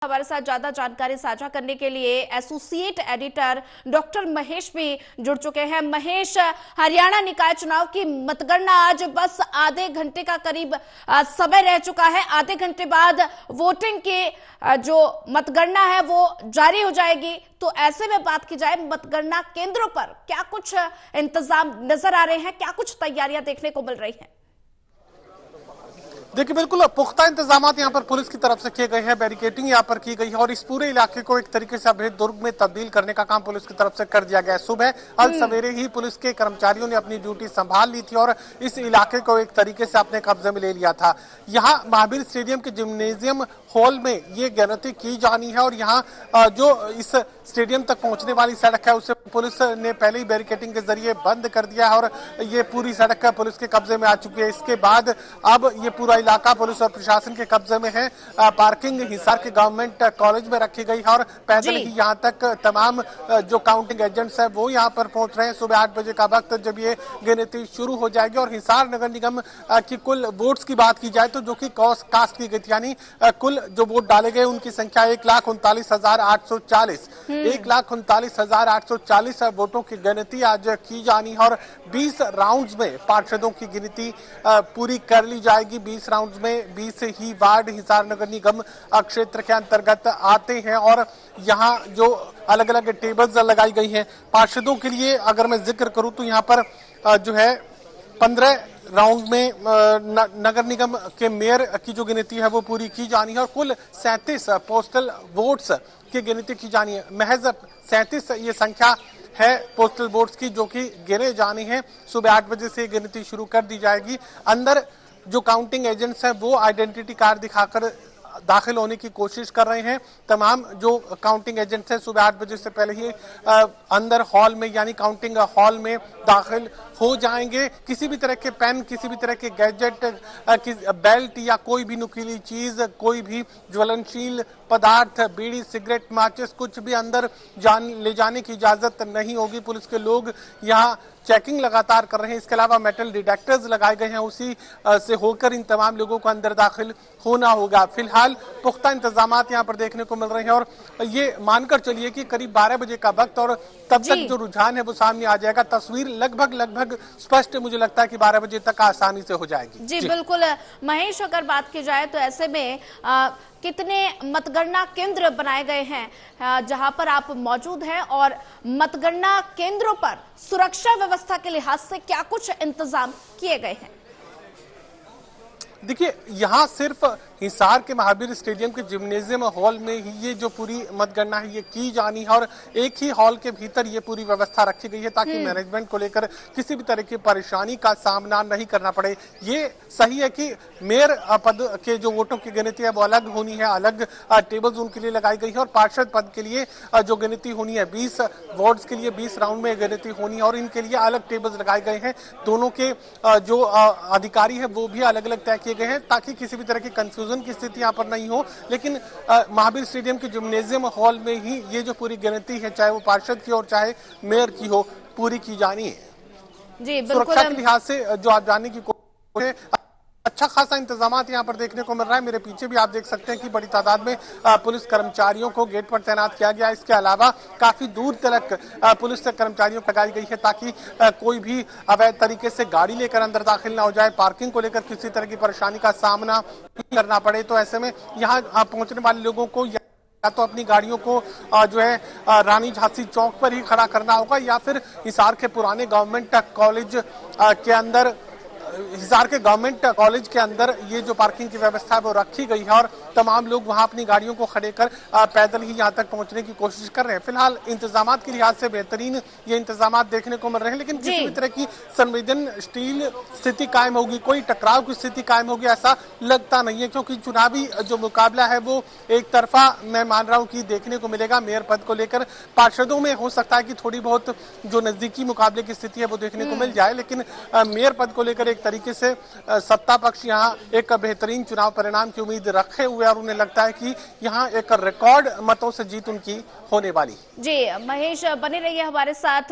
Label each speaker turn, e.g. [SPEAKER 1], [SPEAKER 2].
[SPEAKER 1] हमारे साथ ज्यादा जानकारी साझा करने के लिए एसोसिएट एडिटर डॉक्टर महेश भी जुड़ चुके हैं। महेश, हरियाणा निकाय चुनाव की मतगणना आज बस आधे घंटे का करीब समय रह चुका है। आधे घंटे बाद वोटिंग की जो मतगणना है वो जारी हो जाएगी। तो ऐसे में बात की जाए मतगणना केंद्रों पर क्या कुछ इंतजाम नजर आ रहे हैं, क्या कुछ तैयारियां देखने को मिल रही हैं?
[SPEAKER 2] देखिए, बिल्कुल पुख्ता इंतजाम यहाँ पर पुलिस की तरफ से किए गए हैं। बैरिकेडिंग यहाँ पर की गई है और इस पूरे इलाके को एक तरीके से अभेद दुर्ग में तब्दील करने का काम पुलिस की तरफ से कर दिया गया है। सुबह अल सवेरे ही पुलिस के कर्मचारियों ने अपनी ड्यूटी संभाल ली थी और इस इलाके को एक तरीके से अपने कब्जे में ले लिया था। यहाँ महावीर स्टेडियम के जिम्नेजियम हॉल में ये गिनती की जानी है और यहाँ जो इस स्टेडियम तक पहुंचने वाली सड़क है उसे पुलिस ने पहले ही बैरिकेडिंग के जरिए बंद कर दिया है और ये पूरी सड़क पुलिस के कब्जे में आ चुकी है। इसके बाद अब ये पूरा इलाका पुलिस और प्रशासन के कब्जे में है। पार्किंग हिसार के गवर्नमेंट कॉलेज में रखी गई है और पैदल ही यहाँ तक तमाम जो काउंटिंग एजेंट्स है वो यहाँ पर पहुंच रहे हैं। सुबह 8 बजे का वक्त जब ये गिनती शुरू हो जाएगी और हिसार नगर निगम की कुल वोट्स की बात की जाए तो जो कि कास्ट की गई थी, यानी कुल जो वोट डाले गए उनकी संख्या 1,39,840 1,39,840 वोटों की गिनती आज की जानी है और 20 राउंड्स में पार्षदों की गिनती पूरी कर ली जाएगी। 20 राउंड्स में 20 ही वार्ड हिसार नगर निगम क्षेत्र के अंतर्गत आते हैं और यहाँ जो अलग अलग टेबल्स लगाई गई हैं पार्षदों के लिए, अगर मैं जिक्र करूं तो यहाँ पर जो है 15 राउंड में नगर निगम के मेयर की जो गिनती है वो पूरी की जानी है और कुल 37 पोस्टल वोट्स की गिनती की जानी है। महज 37 ये संख्या है पोस्टल वोट्स की जो कि गिने जाने हैं। सुबह 8 बजे से गिनती शुरू कर दी जाएगी। अंदर जो काउंटिंग एजेंट्स हैं वो आइडेंटिटी कार्ड दिखाकर दाखिल होने की कोशिश कर रहे हैं। तमाम जो काउंटिंग एजेंट्स हैं सुबह 8 बजे से पहले ही अंदर हॉल में यानी काउंटिंग हॉल में दाखिल हो जाएंगे। किसी भी तरह के पेन, किसी भी तरह के गैजेट, बेल्ट या कोई भी नुकीली चीज, कोई भी ज्वलनशील पदार्थ, बीड़ी, सिगरेट, माचिस कुछ भी अंदर ले जाने की इजाजत नहीं होगी। पुलिस के लोग यहाँ चेकिंग लगातार कर रहे हैं। इसके अलावा मेटल डिटेक्टर्स लगाए गए हैं, उसी से होकर इन तमाम लोगों को अंदर दाखिल होना होगा। फिलहाल पुख्ता इंतजाम यहाँ पर देखने को मिल रहे हैं और ये मानकर चलिए कि करीब 12 बजे का वक्त और तब तक जो रुझान है वो सामने आ जाएगा। तस्वीर लगभग स्पष्ट मुझे लगता है कि 12 बजे तक आसानी से हो जाएगी।
[SPEAKER 1] जी बिल्कुल महेश, अगर बात की जाए तो ऐसे में कितने मतगणना केंद्र बनाए गए हैं जहां पर आप मौजूद हैं और मतगणना केंद्रों पर सुरक्षा व्यवस्था के लिहाज से क्या कुछ इंतजाम किए गए हैं?
[SPEAKER 2] देखिए, यहाँ सिर्फ हिसार के महावीर स्टेडियम के जिम्नेजियम हॉल में ही ये जो पूरी मतगणना है ये की जानी है और एक ही हॉल के भीतर ये पूरी व्यवस्था रखी गई है ताकि मैनेजमेंट को लेकर किसी भी तरह की परेशानी का सामना नहीं करना पड़े। ये सही है कि मेयर पद के जो वोटों की गिनती है वो अलग होनी है, अलग टेबल्स उनके लिए लगाई गई है और पार्षद पद के लिए जो गिनती होनी है 20 वार्ड्स के लिए 20 राउंड में गिनती होनी है और इनके लिए अलग टेबल्स लगाए गए हैं। दोनों के जो अधिकारी है वो भी अलग अलग तय किए गए हैं ताकि किसी भी तरह की कंफ्यूजन की स्थिति यहाँ पर नहीं हो। लेकिन महावीर स्टेडियम के जिम्नेजियम हॉल में ही ये जो पूरी गिनती है, चाहे वो पार्षद की और चाहे मेयर की हो, पूरी की जानी है।
[SPEAKER 1] जी
[SPEAKER 2] सुरक्षा के लिहाज से जो आप जानने की कोशिश है, अच्छा खासा इंतजाम यहाँ पर देखने को मिल रहा है। मेरे पीछे भी आप देख सकते हैं कि बड़ी तादाद में पुलिस कर्मचारियों को गेट पर तैनात किया गया। इसके अलावा काफी दूर तक पुलिस कर्मचारियों को लगाई गई है ताकि कोई भी अवैध तरीके से गाड़ी लेकर अंदर दाखिल ना हो जाए, पार्किंग को लेकर किसी तरह की परेशानी का सामना नहीं करना पड़े। तो ऐसे में यहाँ पहुंचने वाले लोगों को या तो अपनी गाड़ियों को जो है रानी झांसी चौक पर ही खड़ा करना होगा या फिर हिसार के पुराने गवर्नमेंट कॉलेज के अंदर ये जो पार्किंग की व्यवस्था है वो रखी गई है और तमाम लोग वहां अपनी गाड़ियों को खड़े कर पैदल ही यहां तक पहुंचने की कोशिश कर रहे हैं। फिलहाल इंतजाम के लिहाज से बेहतरीन ये इंतजाम देखने को मिल रहे हैं, लेकिन किसी भी तरह की संवेदनशील स्थिति कायम होगी, कोई टकराव की स्थिति कायम होगी ऐसा लगता नहीं है क्योंकि चुनावी जो मुकाबला है वो एक तरफा मैं मान रहा हूँ कि देखने को मिलेगा। मेयर पद को लेकर पार्षदों में हो सकता है कि थोड़ी बहुत जो नजदीकी मुकाबले की स्थिति है वो देखने को मिल जाए, लेकिन मेयर पद को लेकर तरीके से सत्ता पक्ष यहाँ एक बेहतरीन चुनाव परिणाम की उम्मीद रखे हुए और उन्हें लगता है कि यहाँ एक रिकॉर्ड मतों से जीत उनकी होने वाली।
[SPEAKER 1] जी महेश, बने रहिए हमारे साथ।